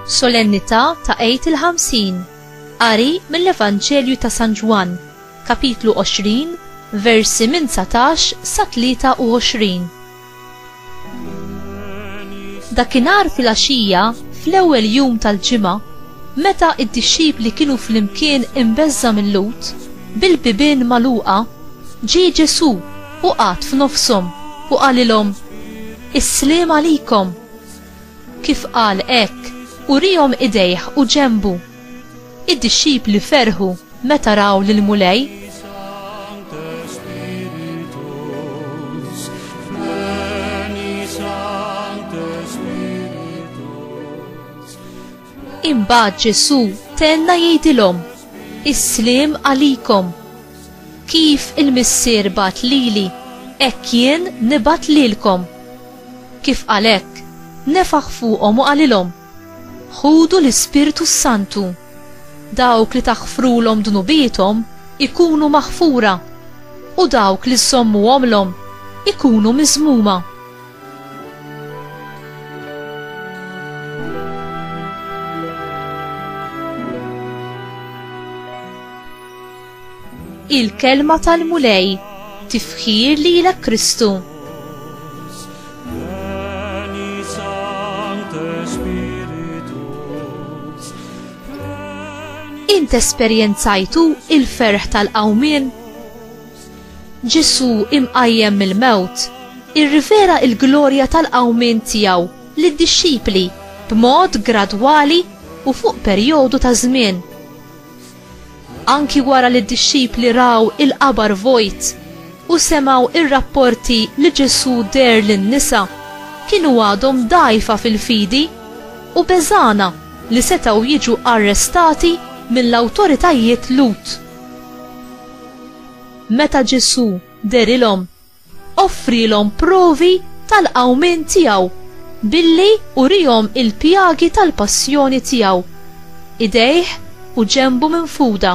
Solennità ta' Eid il-50. Qari mill-Evanġelju ta' San Ġwan, kapitlu 20, versi minn 19 sa 23. Dakinhar fil-għaxija, fl-ewwel jum tal-ġimgħa, meta id-dixxipli kienu flimkien imbeżża mill-lut, bil-bibien magħluqa, ġie Ġesu u qgħad f'nofshom u qalilhom: Is-sliem għalikom. Kif qal hekk, urihom idejh u ġenbu. Id-dixxipli ferħu meta raw lil mulej. Imbagħad Ġesu tenna jgħidilhom: Is-sliem għalikom. Kif il-Missier bat lili, hekk jien nibgħat lilkom. Kif qal hekk, nefaħ fuqhom u qalilhom: Ħudu l-Ispirtu Santu. Dawk li taħfrulhom dnubietom ikunu maħfura u dawk li sommuhomlhom ikunu miżmuma. Il-kelma tal-mulej, tifħir lilek Kristu. Int esperjenzajtu il-ferħ tal-qawmien? Ġesu imqajjem mill-mewt irrivela il-glorja tal-qawmien tiegħu lid-dixxipli b'mod gradwali u fuq perjodu ta' żmien. Anki wara li d-dixxipli raw il-qabar vojt u semaw ir-rapporti li Ġesu der lin-nisa, kienu għadhom dgħajfa fil-fidi u beżana li setgħu jiġu arrestati mill-awtoritajiet Lut. Meta Ġesu derilhom, offrilhom provi tal-qawmien tiegħu billi urihom il-pjagi tal-passjoni tiegħu, idejh u ġenbu minfuda.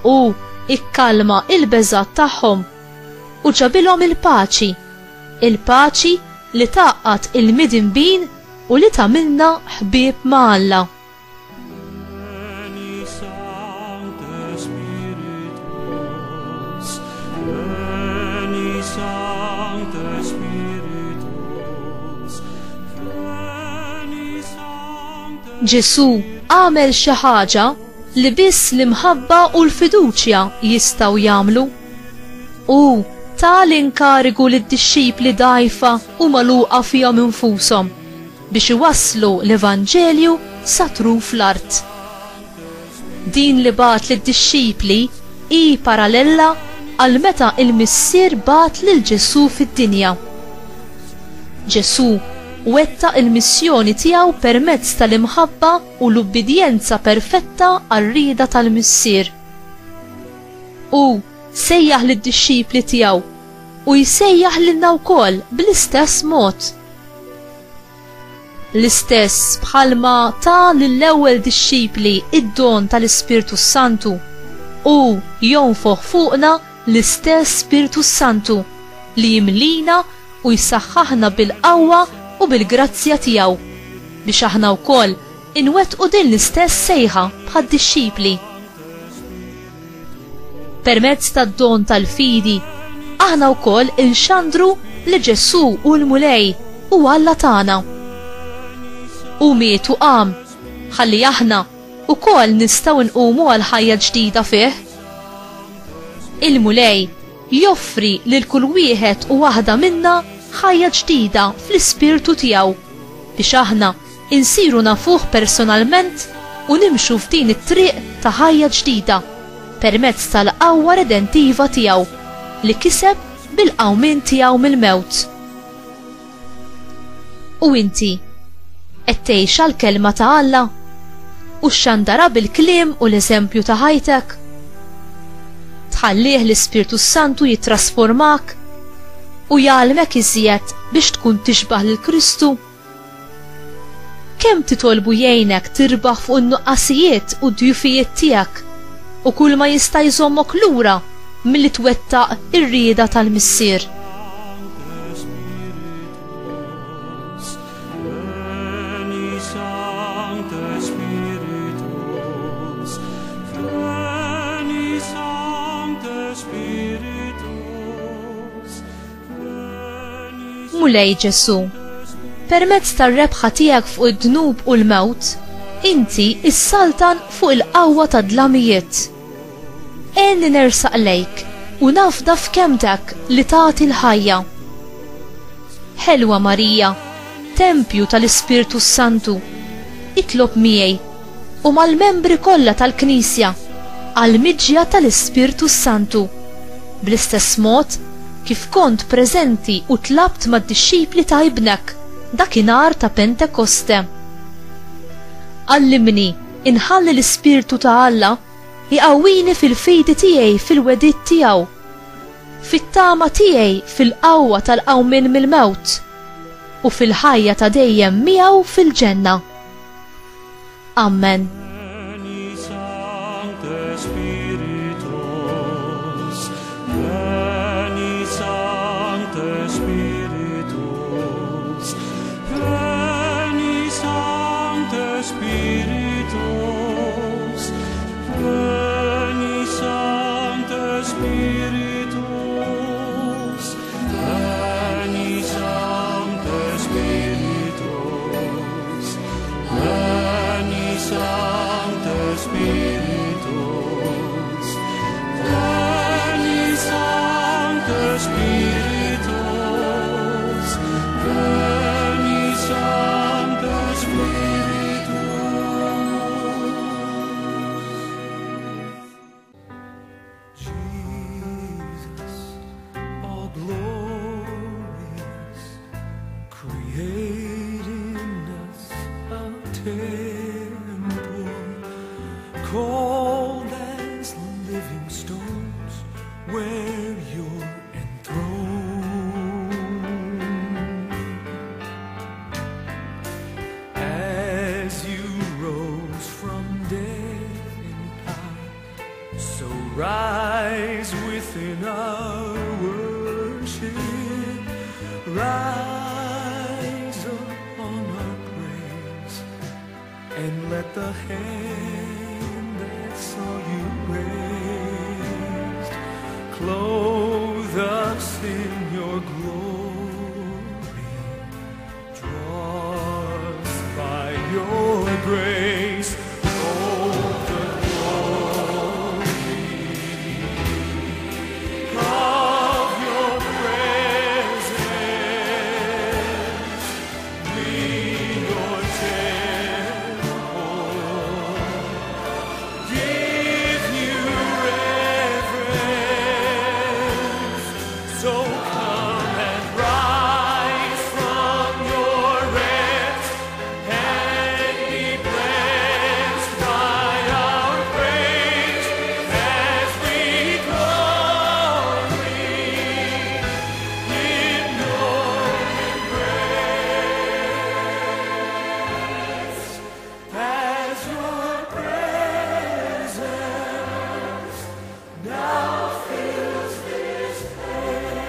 U ikkalma il-beżat tagħhom u ġabilhom il-paċi li taqqat il-midinbin u li tagħmilna ħbieb ma' Alla. Ġesu għamel xi ħaġa li biss l-imħabba u l-fiduċja jistgħu jagħmlu. U ta' l-inkarigu lid-dixxipli dgħajfa u magħluqa fihom infushom biex iwasslu l-Evanġelju sa truf l-art. Din li bat lid-dixxipli hi parallella għal meta il-Missier bat lil Ġesu fid-dinja. Ġesu wettaq il-missjoni tiegħu permezz tal-imħabba u l-ubbidjenza perfetta għar-rieda tal-Missier. U sejjaħ lid-dixxipli tiegħu u jsejjaħ lilna wkoll bl-istess mod. L-istess bħalma ta' lill-ewwel dixxipli id-don tal-Ispirtu Santu u jonfoħ fuqna l-istess Spiritu Santu li jimlina u jsaħħaħna bil-qawwa u bil-grazzja tiegħu biex aħna wkoll inwettqu din l-istess sejħa bħad-dixxipli. Permezz tad-don tal-fidi aħna wkoll inxandru li Ġesu u l-mulej u Alla tagħna. U miet u qam ħalli aħna wkoll nistgħu nqumu għal ħajja ġdida fih. Il-mulej joffri lil kull wieħed u waħda minna ħajja ġdida fl-ispirtu tiegħu biex aħna insiru nafuh personalment u nimxu f'din it-triq ta' ħajja ġdida permezz tal-qawwa redentiva tiegħu li kiseb bil-qawmien tiegħu mill-mewt. U inti qed tgħixha l-kelma ta' Alla u x'għandara bil-kliem u l-eżempju ta' ħajtek? Tħallih l-Ispirtu Santu jittrasformak u jgħalmek iżjed biex tkun tixbaħ lil Kristu? Kemm titolbu jgħinek tirbaħ fuq in-nuqqasijiet u d-djufijiet tiegħek u kull ma jista' jżommok lura milli twettaq ir-rieda tal-Missier? Sa nħadmu lej Ġesu. Permezz tar-rebħa tiegħek fuq id-dnub u l-mewt, inti issaltan fuq il-qawwa ta' dlamijiet. Enni nersaq lejk u nafda f'kemtek li tagħti l-ħajja. Ħelwa Marija, tempju tal-Ispirtu Santu, itlob miegħi u mal-membri kollha tal-Knisja għall-miġja tal-Ispirtu Santu, bl-istess mod kif kont preżenti u tlabt mad-dixxipli ta' ibnek dakinhar ta' Pentekoste. Allimni inħalli l-Ispirtu ta' Alla iqawwini fil-fidi tiegħi fil-wedid tiegħu, fit-tama tiegħi fil-qawwa tal-qawmin mill-mewt u fil-ħajja ta' dejjem miegħu fil-ġenna. Amen. Cold as living stones where you're enthroned. As you rose from death in power, so rise within our worship, rise upon our praise, and let the hand that saw you raised clothe us in your glory. Draw us by your grace. Oh, the glory of your presence. We your temple give you reverence. So come and rise from your rest and be blessed by our praise as we glory in your embrace. As your presence now fills this place.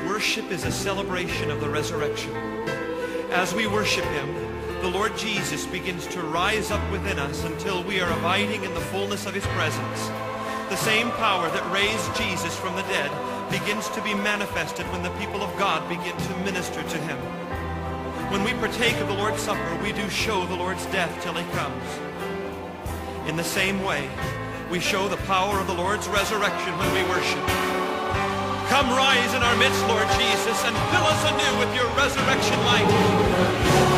Worship is a celebration of the resurrection. As we worship Him, the Lord Jesus begins to rise up within us until we are abiding in the fullness of His presence. The same power that raised Jesus from the dead begins to be manifested when the people of God begin to minister to Him. When we partake of the Lord's Supper, we do show the Lord's death till He comes. In the same way, we show the power of the Lord's resurrection when we worship. Come rise in our midst, Lord Jesus, and fill us anew with your resurrection light.